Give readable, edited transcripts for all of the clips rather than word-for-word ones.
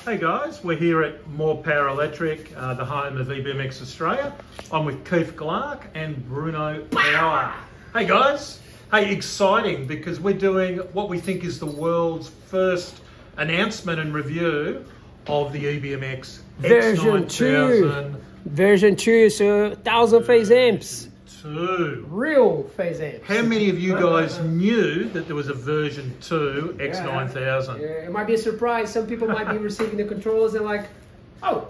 Hey guys, we're here at More Power Electric, the home of EBMX Australia. I'm with Keith Clark and Bruno Power. Hey guys, hey, exciting because we're doing what we think is the world's first announcement and review of the EBMX X-9000. Version 2, so 1000 phase amps. Real phase amps. How many of you guys knew that there was a version 2 X-9000? Yeah, it might be a surprise. Some people might be receiving the controllers and like, oh,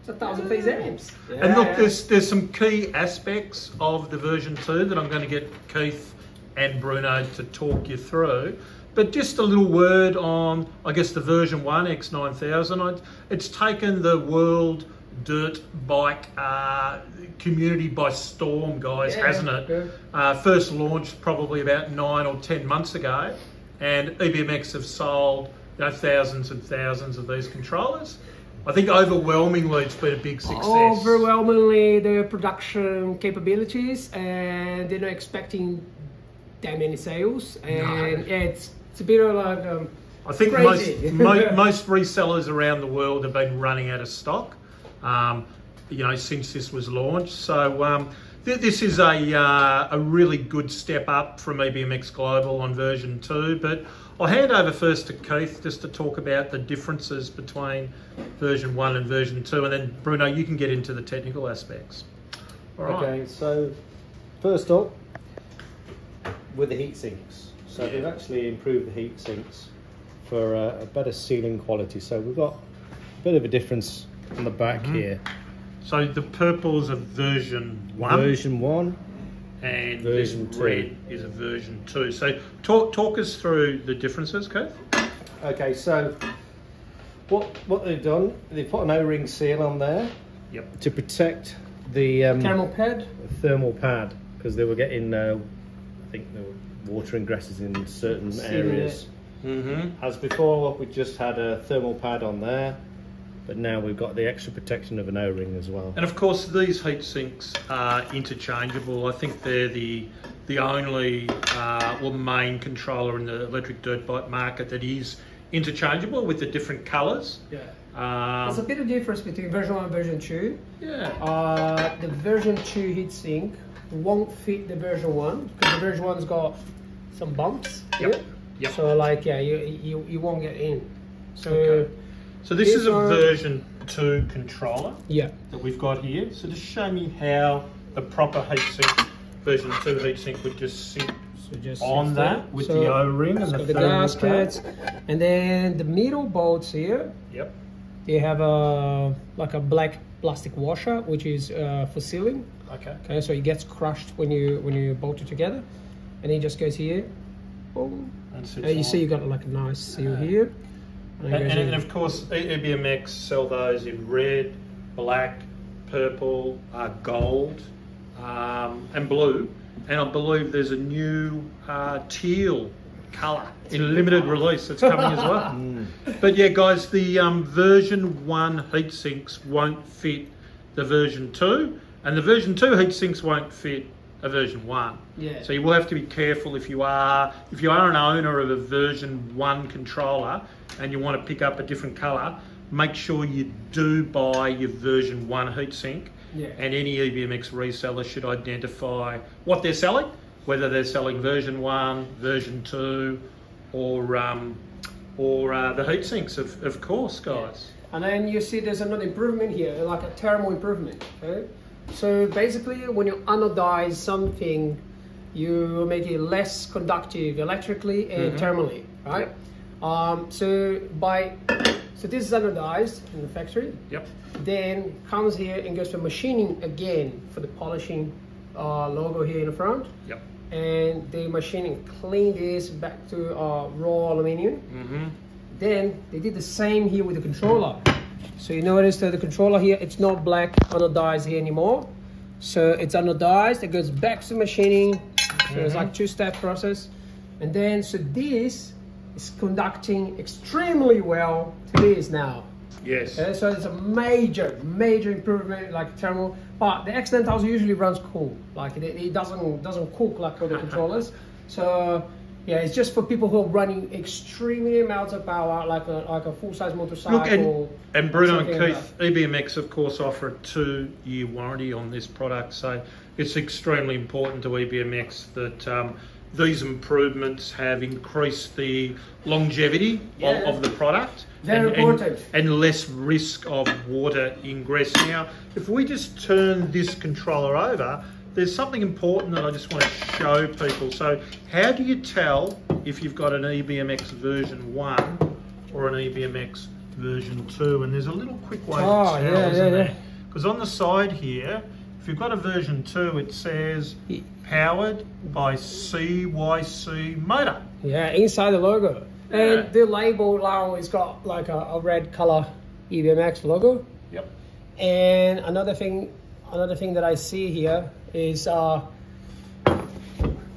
it's 1000 phase amps. Yeah. And look, there's some key aspects of the version 2 that I'm going to get Keith and Bruno to talk you through. But just a little word on, I guess, the version 1 X-9000. It's taken the world dirt bike community by storm, guys, hasn't it? First launched probably about 9 or 10 months ago, and EBMX have sold thousands and thousands of these controllers. I think overwhelmingly it's been a big success. Overwhelmingly the production capabilities, and they're not expecting that many sales, and it's a bit of like I think crazy. most resellers around the world have been running out of stock. Since this was launched. So this is a really good step up from EBMX Global on version 2. But I'll hand over first to Keith just to talk about the differences between version 1 and version 2, and then Bruno, you can get into the technical aspects. All right. Okay, so first up, with the heat sinks. So we've actually improved the heat sinks for a better sealing quality. So we've got a bit of a difference on the back here. So the purple's a version 1. Version 1. And version this 2. red is a version 2. So talk us through the differences, Keith. Okay, so what they've done, they put an O-ring seal on there to protect the thermal pad, because they were getting, I think, the water ingresses in certain areas. As before, we just had a thermal pad on there. But now we've got the extra protection of an O-ring as well. And of course, these heat sinks are interchangeable. I think they're the only main controller in the electric dirt bike market that is interchangeable with the different colours. There's a bit of difference between version 1 and version 2. The version 2 heatsink won't fit the version 1 because the version 1's got some bumps here. So like, you won't get in. So this is a version 2 controller that we've got here. So just show me how the proper heatsink, version 2 heatsink would just sit on that with the O-ring and the gaskets. And then the middle bolts here, they have like a black plastic washer, which is for sealing. Okay, so it gets crushed when you bolt it together. And it just goes here. Boom. And you see you got like a nice seal here. And of course, EBMX sell those in red, black, purple, gold, and blue. And I believe there's a new teal colour in limited release that's coming as well. But yeah, guys, the version 1 heat sinks won't fit the version 2, and the version 2 heat sinks won't fit a version 1. So you will have to be careful if you are an owner of a version 1 controller and you want to pick up a different colour. Make sure you do buy your version 1 heatsink, and any EBMX reseller should identify what they're selling, whether they're selling version 1, version 2, or the heatsinks, of course, guys. And then you see there's another improvement here, like a thermal improvement. Okay? So basically, when you anodize something, you make it less conductive electrically and thermally, right? So this is anodized in the factory. Then comes here and goes for machining again for the polishing logo here in the front. And they machine and clean this back to raw aluminium. Then they did the same here with the controller. So you notice that the controller here, it's not black anodized here anymore. So it's anodized, it goes back to machining. So it's like 2-step process. And then, so this is conducting extremely well to this now. So it's a major improvement, like thermal. But the X-9000 usually runs cool. Like it doesn't cook like other controllers. So Yeah, it's just for people who are running extremely amounts of power, like a full-size motorcycle. Look, and Bruno and Keith, EBMX of course offer a 2-year warranty on this product, so it's extremely important to EBMX that these improvements have increased the longevity of the product. Very important. And less risk of water ingress. Now, if we just turn this controller over, there's something important that I just want to show people. So how do you tell if you've got an EBMX version 1 or an EBMX version 2? And there's a little quick way to tell, isn't there? Because on the side here, if you've got a version 2, it says powered by CYC motor. Yeah, inside the logo. And the label now has got like a red color EBMX logo. Yep. And another thing that I see here is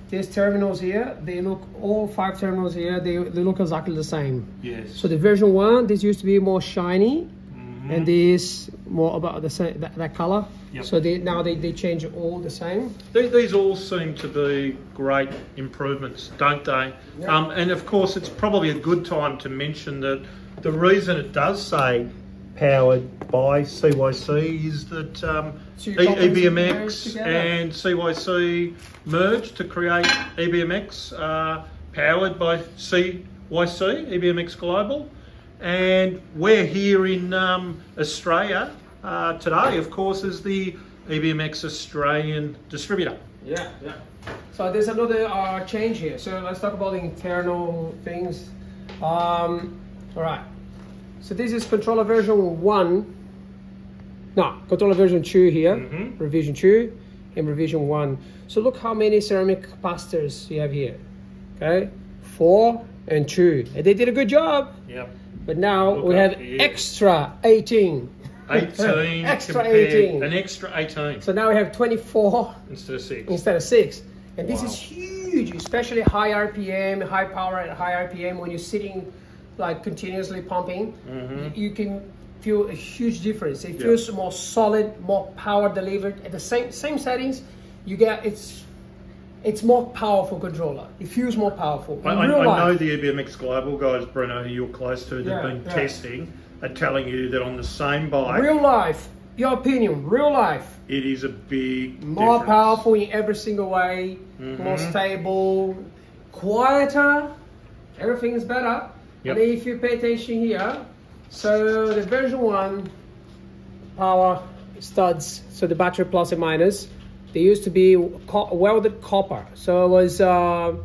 these terminals here, they look, all 5 terminals here, they look exactly the same. Yes. So the version 1, this used to be more shiny, and this more about the same, that color. Yep. So now they change it all the same. These all seem to be great improvements, don't they? Yep. And of course, it's probably a good time to mention that the reason it does say powered by CYC is that EBMX and CYC merged to create EBMX powered by CYC, EBMX Global. And we're here in Australia today, of course, as the EBMX Australian distributor. Yeah. So there's another change here. So let's talk about the internal things. All right. So this is controller version 1. No, controller version 2 here. Revision 2 and revision 1. So look how many ceramic capacitors you have here. Okay, 4 and 2. And they did a good job. Yep. But now we have extra 18. 18 extra 18. An extra 18. So now we have 24 instead of 6. And this is huge, especially high RPM, high power at high RPM. When you're sitting like continuously pumping, you can feel a huge difference. It feels more solid, more power delivered. At the same settings, you get it's more powerful controller. It feels more powerful. I know the EBMX Global guys, Bruno, who you're close to, that have been testing, are telling you that on the same bike, real life, your opinion, real life, it is a big more difference. powerful in every single way, more stable, quieter, everything is better. Yep. And if you pay attention here, so the version 1 power studs, so the battery plus and minus, they used to be welded copper. So it was a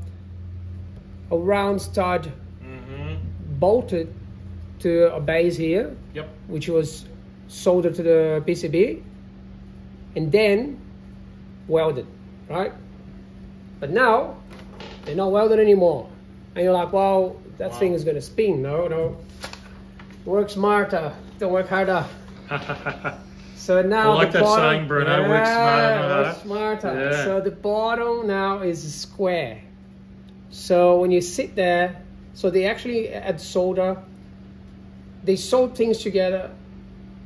round stud bolted to a base here, which was soldered to the PCB and then welded, right? But now they're not welded anymore. And you're like, well, that thing is going to spin. No. Work smarter, don't work harder. So now I like that saying, Bruno, work smarter, not harder. Work smarter. Yeah. So the bottom now is square. So when you sit there, so they actually add solder. They solder things together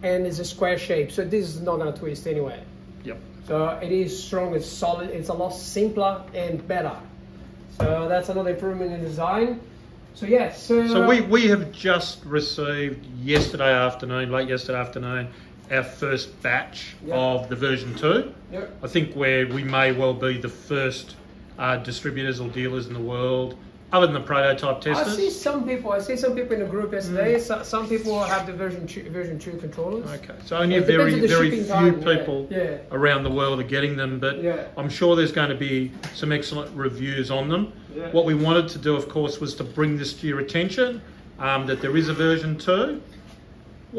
and it's a square shape. So this is not going to twist anyway. Yep. So it is strong, it's solid, it's a lot simpler and better. So that's another improvement in design. So yes. So we have just received late yesterday afternoon, our first batch of the version 2. I think we may well be the first distributors or dealers in the world, other than the prototype testers. I see some people in the group yesterday. Some people have the version 2 controllers. Okay, so only very few people around the world are getting them, but I'm sure there's going to be some excellent reviews on them. What we wanted to do, of course, was to bring this to your attention, that there is a version 2.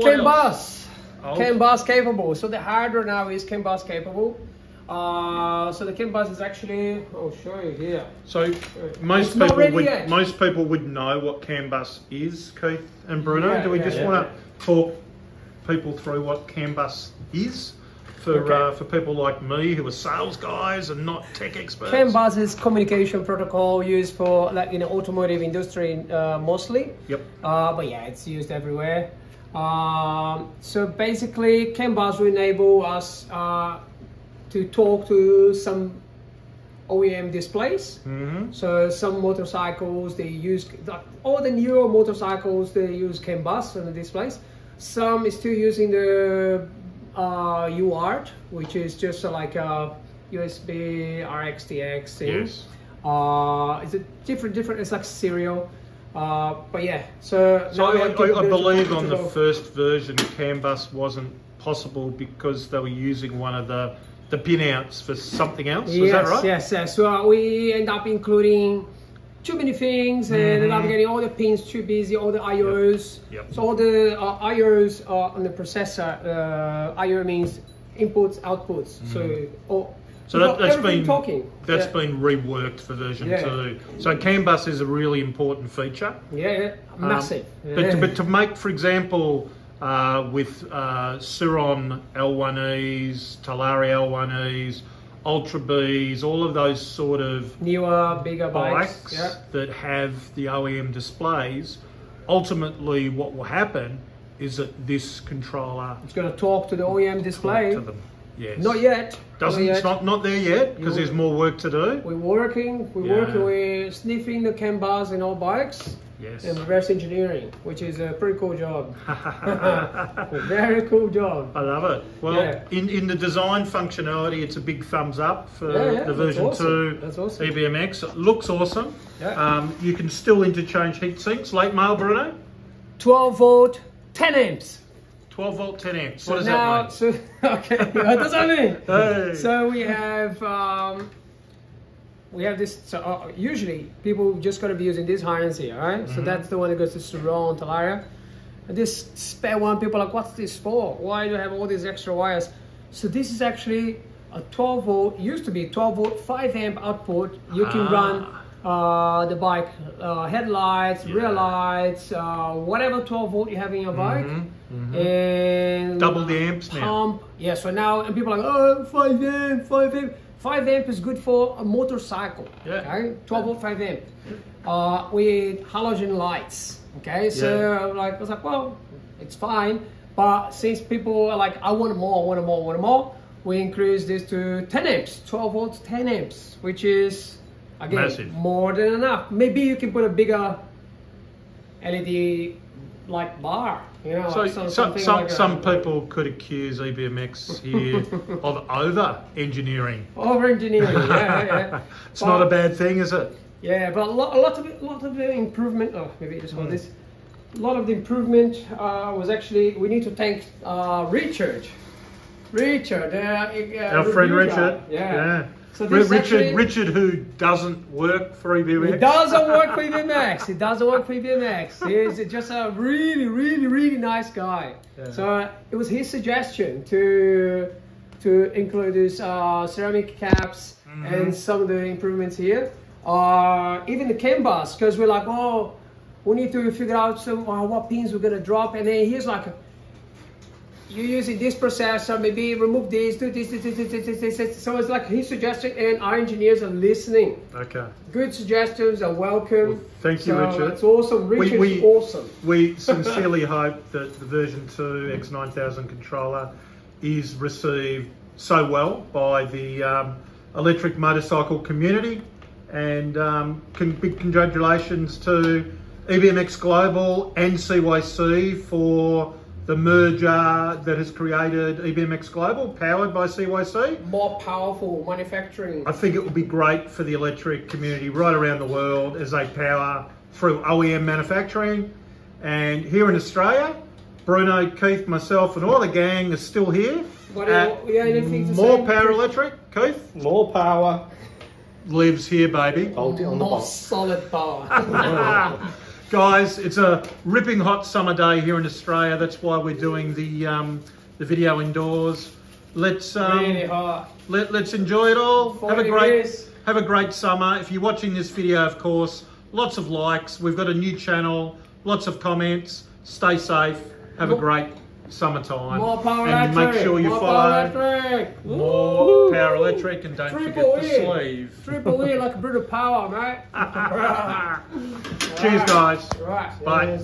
CAN bus. CAN bus capable. So the hardware now is CAN bus capable. So the CAN bus is actually, I'll show you here. So most people would know what CAN bus is, Keith and Bruno. Do we just want to talk people through what CAN bus is for people like me who are sales guys and not tech experts? CAN bus is communication protocol used for like in the automotive industry mostly. But yeah, it's used everywhere. So basically, CAN bus will enable us to talk to some OEM displays. So some motorcycles they use, all the newer motorcycles they use CAN bus on the displays. Some is still using the UART, which is just like a USB RxTX thing. Yes. It's a different. It's like serial. But yeah, so I believe on the first version, CAN bus wasn't possible because they were using one of the pinouts for something else. Was that right? Yes. So we end up including too many things, and end up getting all the pins too busy, all the IOs. Yep. So all the IOs on the processor. IO means inputs, outputs. So that's been reworked for version 2. So CAN bus is a really important feature. Massive. But to make, for example, with Suron L1Es, Talari L1Es, Ultra Bs, all of those sort of newer, bigger bikes that have the OEM displays, ultimately what will happen is that this controller... It's going to talk to the OEM display. To them. Yes. Not yet. It's not there yet because there's more work to do. We're working. We're sniffing the CAN bars in all bikes. Yes. And reverse engineering, which is a pretty cool job. A very cool job. I love it. Well, in the design functionality, it's a big thumbs up for the version 2 EBMX. It looks awesome. You can still interchange heat sinks. Late mail, Bruno? 12 volt, 10 amps. 12 volt, 10 amps. What does that mean? What does that mean? Hey. So we have this. So usually people just gonna be using these harness here, right? So that's the one that goes to Suron, Talaria. And this spare one, people are like, what's this for? Why do I have all these extra wires? So this is actually a 12 volt. Used to be 12 volt, 5 amp output. You can run the bike headlights, rear lights, whatever 12 volt you have in your bike, and double the amps now. So now, and people are like, oh, 5 amp, 5 amp. 5 amp is good for a motorcycle. Okay? 12 volt, 5 amp. With halogen lights. Okay, so I was like, well, it's fine. But since people are like, I want more, we increase this to 10 amps, 12 volts, 10 amps, which is again massive. More than enough. Maybe you can put a bigger LED like bar. You know, some people could accuse EBMX here of over-engineering. Over-engineering, It's not a bad thing, is it? Yeah, but a lot of the improvement. Oh, maybe just hold this. A lot of the improvement was actually, we need to thank Richard, our friend Richard. Yeah. So Richard, who doesn't work for EBMX. He doesn't work for EBMX. He's just a really nice guy. Yeah. So it was his suggestion to include these ceramic caps and some of the improvements here. Even the CAN bus, because we're like, oh, we need to figure out some what pins we're gonna drop, and then he's like, you're using this processor, maybe remove this, do this. So it's like his suggestion, and our engineers are listening. Okay. Good suggestions are welcome. Well, thank you, Richard. It's awesome. Richard's awesome. We sincerely hope that the version 2 X-9000 controller is received so well by the electric motorcycle community, and big congratulations to EBMX Global and CYC for the merger that has created EBMX Global, powered by CYC. More powerful manufacturing. I think it would be great for the electric community right around the world as they power through OEM manufacturing. And here in Australia, Bruno, Keith, myself and all the gang are still here. More Power Electric, Keith? More power. Lives here, baby. Hold it on the more box. Solid power. Guys, it's a ripping hot summer day here in Australia. That's why we're doing the video indoors. Let's really hot. Let's enjoy it all. Have a great summer. If you're watching this video, of course, lots of likes. We've got a new channel, lots of comments. Stay safe. Have a great summertime. More Power and Electric. Make sure you follow more Power Electric, and don't forget the sleeve. Triple E like a bit of power, mate. Cheers, guys. Right. Bye.